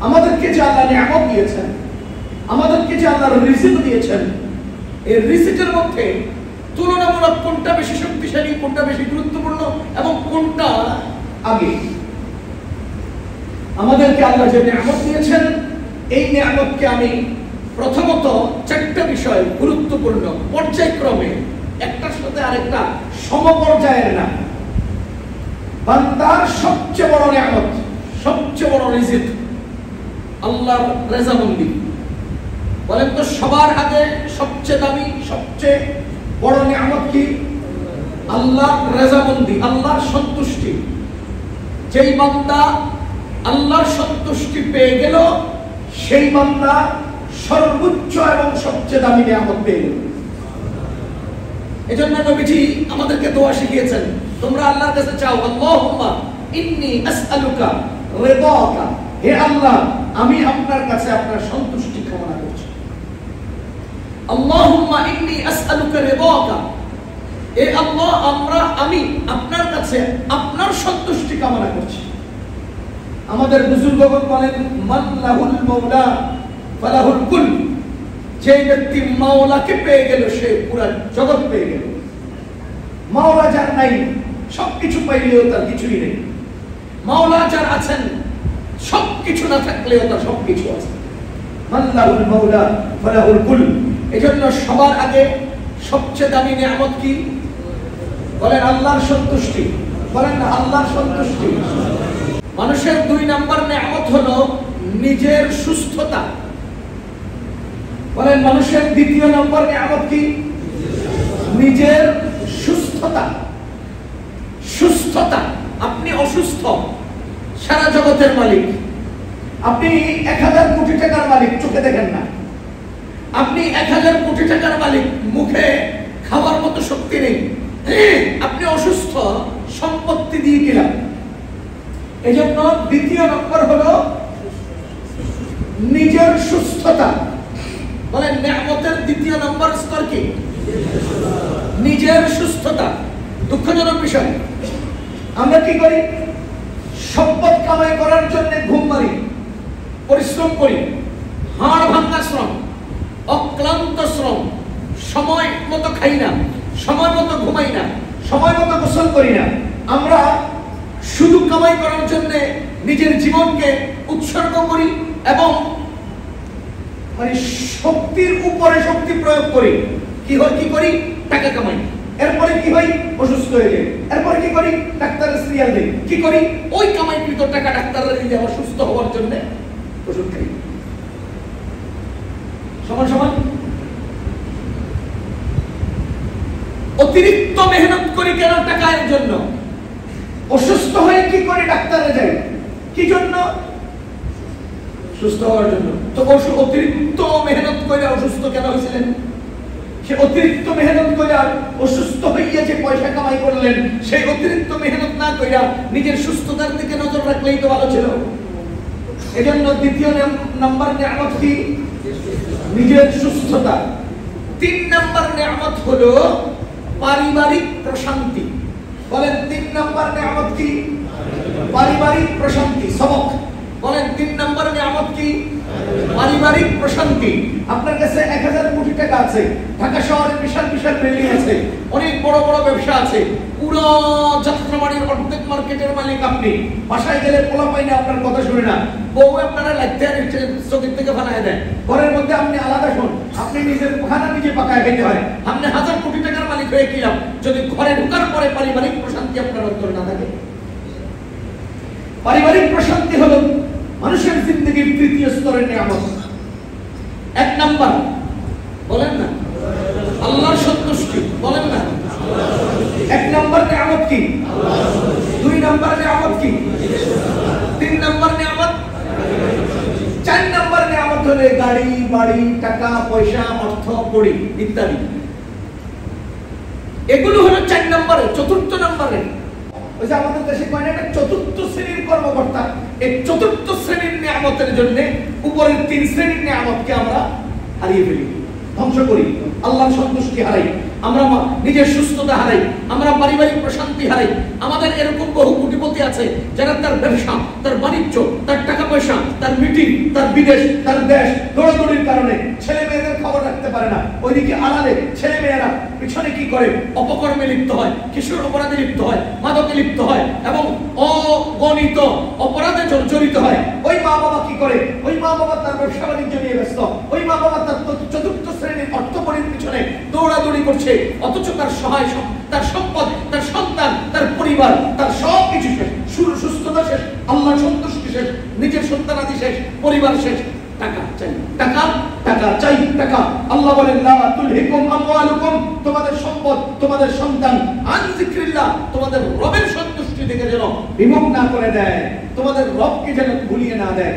আমাদেরকে যে আল্লাহ নিয়ামত দিয়েছেন, আমাদেরকে যে আল্লাহর রিজিক দিয়েছেন, এই রিজিকের মধ্যে তুলনামূলক কোনটা বেশি শক্তিশালী, কোনটা বেশি গুরুত্বপূর্ণ এবং কোনটা আগে? আমাদেরকে আল্লাহ যে নিয়ামত দিয়েছেন, এই নিয়ামতকে আমি প্রথমত চারটা বিষয় গুরুত্বপূর্ণ পর্যায়ক্রমে, একটার সাথে আরেকটা সমপর্যায়ের না। বান্দার সবচেয়ে বড় নিয়ামত, সবচেয়ে বড় রিজিক আল্লাহর রেজামন্দি। বলেন তো সবার আগে সবচেয়ে দামি, সবচেয়ে বড় নিয়ামত কি? আল্লাহর রেজামন্দি, আল্লাহর সন্তুষ্টি। যেই বান্দা আল্লাহর সন্তুষ্টি পেয়ে গেল, সেই বান্দা সর্বোচ্চ এবং সবচেয়ে দামি নিয়ামত পেয়ে গেল। এজন্য নবীজি আমাদেরকে দোয়া শিখিয়েছেন, তোমরা আল্লাহর কাছে চাও, আল্লাহুম্মা ইন্নী আসআলুকা রিদাকা, হে আল্লাহ আমি আপনার কাছে আপনার সন্তুষ্টি কামনা করছি। আল্লাহুম্মা ইন্নী আসআলুকা রিদাকা, হে আল্লাহ আমি আপনার কাছে আপনার সন্তুষ্টি কামনা করছি। আমাদের বুজুর্গগণ বলেন, মান লাহুল মাওলা ফালাহুল কুল, যে ব্যক্তি মাওলাকে পেয়ে গেল সে পুরা জগৎ পেয়ে গেল। মাওলা যার নাই, সবকিছু পাইলেও তার কিছুই নেই। মাওলা যার আছেন, সবকিছু না থাকলেও তার সবকিছু আছে। মান লাহুল মাওলা ফালাহুল কুল। এজন্য সবার আগে সবচেয়ে দামি নিয়ামত কি? বলেন আল্লাহর সন্তুষ্টি। বলেন না আল্লাহর সন্তুষ্টি। মানুষের 2 নাম্বার নিয়ামত হলো নিজের সুস্থতা। বলেন মানুষের 2য় নম্বর নিয়ামত কি? নিজের সুস্থতা। সুস্থতা। আপনি অসুস্থ, সারা জগতের মালিক। আপনি 1000 কোটি টাকার মালিক, চোখে দেখেন না। আপনি 1000 কোটি টাকার মালিক, মুখে খাওয়ার মতো শক্তি নেই। আপনি অসুস্থ, সম্পত্তি দিয়ে গেলাম। এজন্য 2য় নম্বর হলো নিজের সুস্থতা। বলেন নিয়ামতের 2য় নম্বর স্তর কি? নিজের সুস্থতা। দুঃখজনক বিষয়, আমরা কি করি? সম্পদ কামাই করার জন্য ঘুম মারি, পরিশ্রম করি, হাড় ভাঙা শ্রম, অক্লান্ত শ্রম, সময় মতো খাই না, সময় মতো ঘুমাই না, সময় মতো গোসল করি না। আমরা শুধু কামাই করার জন্য নিজের জীবনকে উৎসর্গ করি এবং মানে শক্তির উপরে শক্তি প্রয়োগ করি। কি করি? টাকা কামাই। এরপরে কি হয়? অসুস্থ হয়ে যায়। এরপরে কি করি? ডাক্তারের সিরিয়াল দেই। কি করি? ওই কামাইকৃত টাকা ডাক্তারের দিয়ে অসুস্থ হওয়ার জন্য ওষুধ খাই। সমান সমান অতিরিক্ত মেহনত করি কেন? টাকার জন্য। অসুস্থ হয়ে কি করে? ডাক্তারে যাই। কি জন্য? সুস্থ হওয়ার জন্য। তো অতিরিক্ত মেহনত করে অসুস্থ কেন হয়েছিলেন? সে অতিরিক্ত মেহনত করে অসুস্থ হইয়া যে পয়সা কামাই করলেন, সেই অতিরিক্ত মেহনত না কইরা নিজের সুস্থতার দিকে নজর রাখলেই তো ভালো ছিল। এজন্য 2য় নাম্বার নিয়ামত কি? নিজের সুস্থতা। 3 নাম্বার নিয়ামত হলো পারিবারিক প্রশান্তি। বলেন 3 নাম্বার নিয়ামত কি? পারিবারিক প্রশান্তি। সবক বলেন 3 নাম্বার নিয়ামত কি? পারিবারিক প্রশান্তি। আপনার কাছে 1000 কোটি টাকা আছে, ঢাকা শহরে বিশাল বিশাল বিল্ডিং আছে, অনেক বড় বড় ব্যবসা আছে, পুরো যাত্রাবাড়ির অর্ধেক মার্কেটের মালিক আপনি। বাসায় গেলে পোলা পাইনা আপনার কথা শুনে না, বউ আপনারা লাগতে চোখের থেকে ফালায় দেয়। ঘরের মধ্যে আপনি আলাদা শোন, আপনি নিজের খানা নিজে পাকায় খেতে হয়। আপনি 1000 কোটি টাকার মালিক হয়ে কি লাভ যদি ঘরে ঢোকার পরে পারিবারিক প্রশান্তি আপনার অন্তরে না থাকে? পারিবারিক প্রশান্তি হলো মানুষের জিন্দেগির 3য় স্তরের নিয়ামত। 1 নাম্বার বলেন না আল্লাহর সন্তুষ্টি। বলেন না 1 নাম্বার নিয়ামত কি? 2 নাম্বার নিয়ামত কি? 3 নাম্বার নিয়ামত। 4 নাম্বার নিয়ামত হলো গাড়ি, বাড়ি, টাকা পয়সা, অর্থ, কড়ি ইত্যাদি। এগুলো হলো 4 নম্বরে। 4র্থ নম্বরে ওই যে আমাদের দেশে কয় না, 4র্থ শ্রেণীর কর্মকর্তা। এই 4র্থ শ্রেণীর নিয়ামতের জন্য উপরের 3 শ্রেণীর নিয়ামতকে আমরা হারিয়ে ফেলি। ধ্বংস করি, আল্লাহর সন্তুষ্টি হারাই, আমরা নিজের সুস্থতা হারাই, আমরা পারিবারিক প্রশান্তি হারাই। আমাদের এরকম বহু কোটিপতি আছে যারা তার ব্যবসা, তার বাণিজ্য, তার টাকা পয়সা, তার মিটিং, তার বিদেশ, তার দেশ দৌড়াদৌড়ির কারণে ছেলে মেয়েদের খবর রাখতে পারে না। ওইদিকে আড়ালে ছেলে মেয়েরা পিছনে কি করে? অপকর্মে লিপ্ত হয়, কিশোর অপরাধে লিপ্ত হয়, মাদকে লিপ্ত হয় এবং অগণিত অপরাধে জড়িত হয়। ওই মা বাবা কি করে? ওই মা বাবা তার ব্যবসা বাণিজ্য নিয়ে ব্যস্ত, ওই মা বাবা তার চতুর্থ শ্রেণীর অর্থকরীর পিছনে দৌড়াদৌড়ি করছে, অথচ তার সহায়, তার সম্পদ, তার সন্তান, তার পরিবার, তার সব কিছু শেষ, সুস্থতা শেষ, আল্লাহ সন্তুষ্টি শেষ, নিজের সন্তানাদি শেষ, পরিবার শেষ। টাকা চাই, টাকা, টাকা চাই, টাকা। আল্লাহ বলেন লা তুলহিকুম আমওয়ালুকুম, তোমাদের সম্পদ, তোমাদের সন্তান আন যিকরিল্লাহ, তোমাদের রবের সন্তুষ্টি থেকে যেন বিমুখ না করে দেয়, তোমাদের রবকে যেন ভুলিয়ে না দেয়।